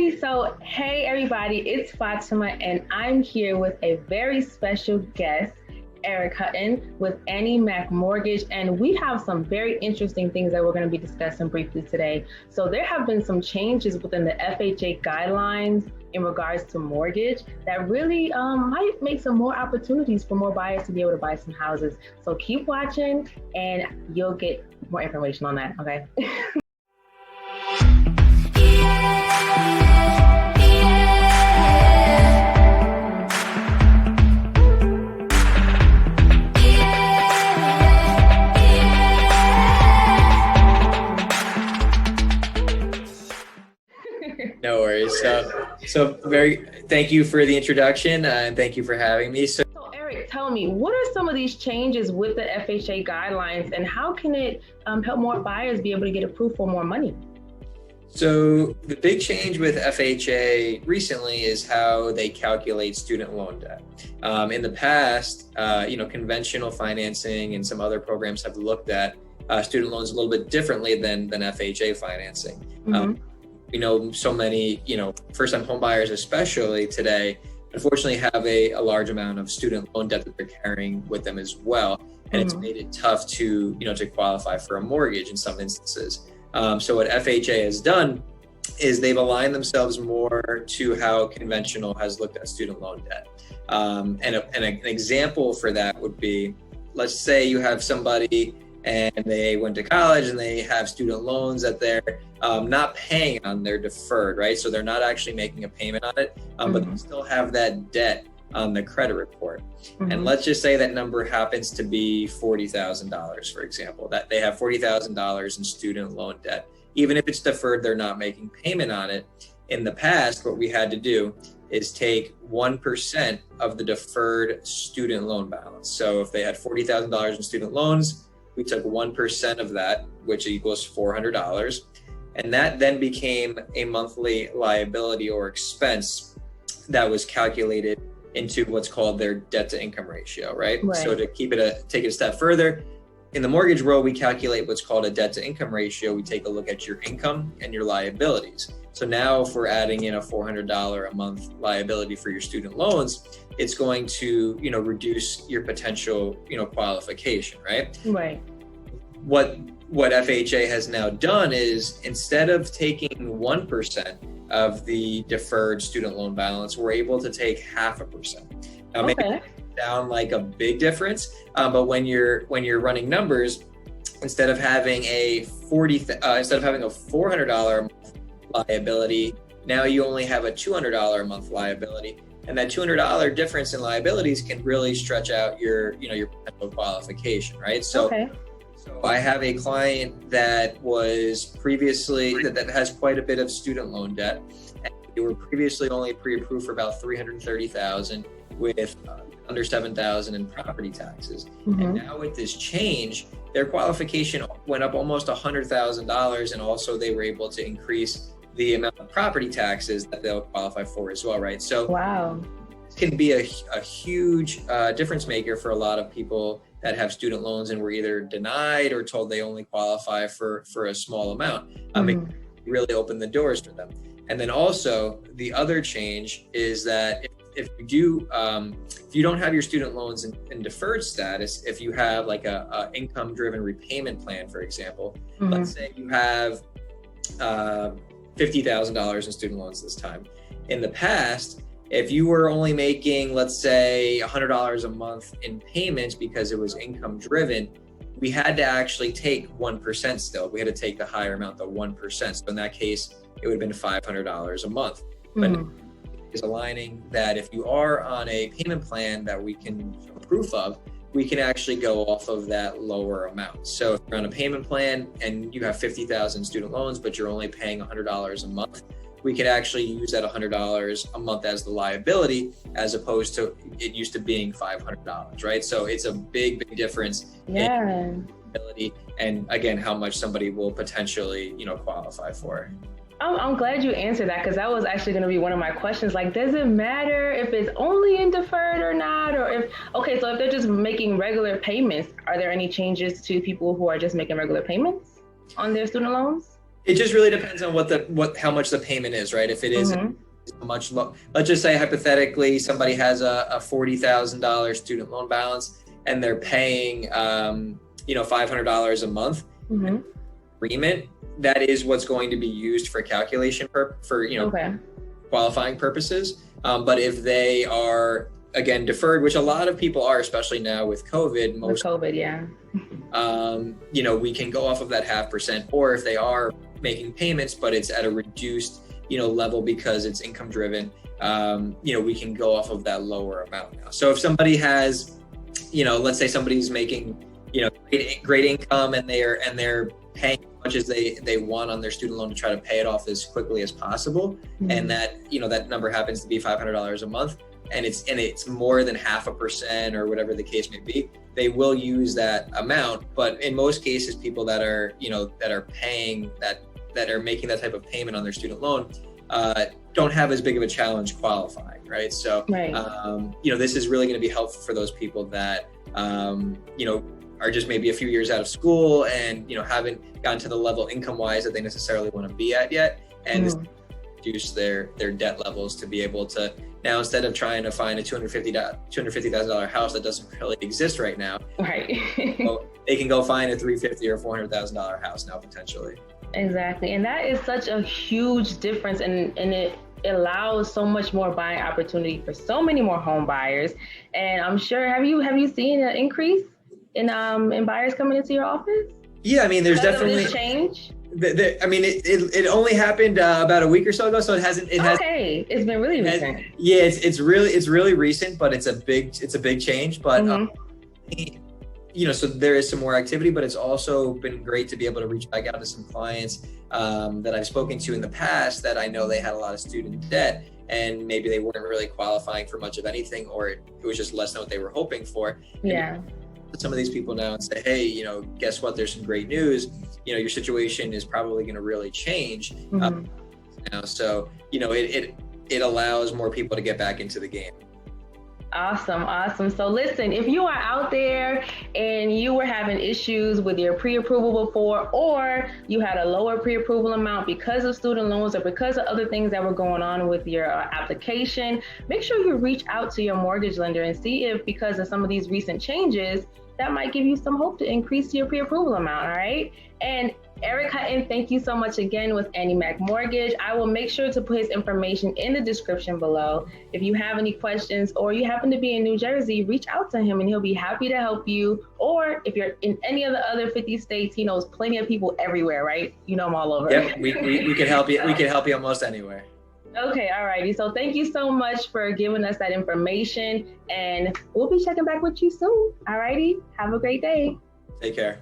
Alrighty, so hey everybody, it's Fatima and I'm here with a very special guest, Hutton with AnnieMac Mortgage, and we have some very interesting things that we're going to be discussing briefly today. So there have been some changes within the FHA guidelines in regards to mortgage that really might make some more opportunities for more buyers to be able to buy some houses. So keep watching and you'll get more information on that, okay? No worries. Thank you for the introduction and thank you for having me. So Eric, tell me, what are some of these changes with the FHA guidelines and how can it help more buyers be able to get approved for more money? So the big change with FHA recently is how they calculate student loan debt. In the past, conventional financing and some other programs have looked at student loans a little bit differently than FHA financing. Mm-hmm. So many, first-time home buyers especially today, unfortunately have a large amount of student loan debt that they're carrying with them as well. And It's made it tough to qualify for a mortgage in some instances. So what FHA has done is they've aligned themselves more to how conventional has looked at student loan debt. And an example for that would be, let's say you have somebody and they went to college and they have student loans that they're not paying on, they're deferred, right? So they're not actually making a payment on it, but they still have that debt on the credit report. And let's just say that number happens to be $40,000, for example, that they have $40,000 in student loan debt. Even if it's deferred, they're not making payment on it. In the past, what we had to do is take 1% of the deferred student loan balance. So if they had $40,000 in student loans, we took 1% of that, which equals $400. And that then became a monthly liability or expense that was calculated into what's called their debt to income ratio, right? So to take it a step further, in the mortgage world, we calculate what's called a debt to income ratio. We take a look at your income and your liabilities. So now if we're adding in a $400 a month liability for your student loans, it's going to, reduce your potential, qualification, right? Right. What FHA has now done is, instead of taking 1% of the deferred student loan balance, we're able to take 0.5%. Now, maybe it sound like a big difference, but when you're running numbers, instead of having a $400 a month liability, now you only have a $200 a month liability, and that $200 difference in liabilities can really stretch out your potential qualification, right? So I have a client that was previously that has quite a bit of student loan debt, and they were previously only pre-approved for about $330,000 with under $7,000 in property taxes. And now with this change, their qualification went up almost $100,000, and also they were able to increase the amount of property taxes that they'll qualify for as well, right? So this can be a huge difference maker for a lot of people that have student loans and were either denied or told they only qualify for a small amount. It really opened the doors for them. And then also the other change is that if you don't have your student loans in deferred status, if you have like a income driven repayment plan, for example, let's say you have $50,000 in student loans this time. In the past, if you were only making, let's say, $100 a month in payments because it was income driven, we had to actually take 1% still. We had to take the higher amount, the 1%. So in that case, it would have been $500 a month. But is aligning that if you are on a payment plan that we can show proof of, we can actually go off of that lower amount. So if you're on a payment plan and you have 50,000 student loans, but you're only paying $100 a month, we could actually use that $100 a month as the liability, as opposed to it used to being $500, right? So it's a big difference in ability, and again, how much somebody will potentially, qualify for. I'm glad you answered that, because that was actually going to be one of my questions. Like, does it matter if it's only in deferred or not? Or so if they're just making regular payments, are there any changes to people who are just making regular payments on their student loans? It just really depends on how much the payment is, right? If it is much low, let's just say hypothetically somebody has a $40,000 student loan balance and they're paying $500 a month. Agreement, that is what's going to be used for calculation for qualifying purposes. But if they are again deferred, which a lot of people are, especially now with COVID, we can go off of that 0.5%, or if they are making payments but it's at a reduced level because it's income driven, we can go off of that lower amount now. So if somebody has, let's say somebody's making great income and they're paying as much as they want on their student loan to try to pay it off as quickly as possible, and that that number happens to be $500 a month, and it's more than 0.5% or whatever the case may be, they will use that amount. But in most cases, people that are paying that are making that type of payment on their student loan don't have as big of a challenge qualifying, right? So this is really going to be helpful for those people that are just maybe a few years out of school and haven't gotten to the level income wise that they necessarily want to be at yet, and reduce their debt levels to be able to now, instead of trying to find a $250,000 house that doesn't really exist right now, they can go find a $350,000 or $400,000 house now potentially. Exactly, and that is such a huge difference, and it allows so much more buying opportunity for so many more home buyers. And I'm sure, have you seen an increase in buyers coming into your office? Yeah, I mean, there's definitely change. It only happened about a week or so ago, so it's been really recent. Yeah, it's really recent, but it's a big change. But so there is some more activity, but it's also been great to be able to reach back out to some clients that I've spoken to in the past that I know they had a lot of student debt and maybe they weren't really qualifying for much of anything, or it was just less than what they were hoping for. Some of these people now and say, hey, guess what? There's some great news. Your situation is probably going to really change now. So, it allows more people to get back into the game. Awesome. So listen, if you are out there and you were having issues with your pre-approval before, or you had a lower pre-approval amount because of student loans or because of other things that were going on with your application, make sure you reach out to your mortgage lender and see if, because of some of these recent changes, that might give you some hope to increase your pre-approval amount. All right. And Eric Hutton, thank you so much again with AnnieMac Mortgage. I will make sure to put his information in the description below. If you have any questions or you happen to be in New Jersey, reach out to him and he'll be happy to help you. Or if you're in any of the other 50 states, he knows plenty of people everywhere, right? You know them all over. Yep, we can help you. We can help you almost anywhere. Okay, all righty. So thank you so much for giving us that information, and we'll be checking back with you soon. All righty. Have a great day. Take care.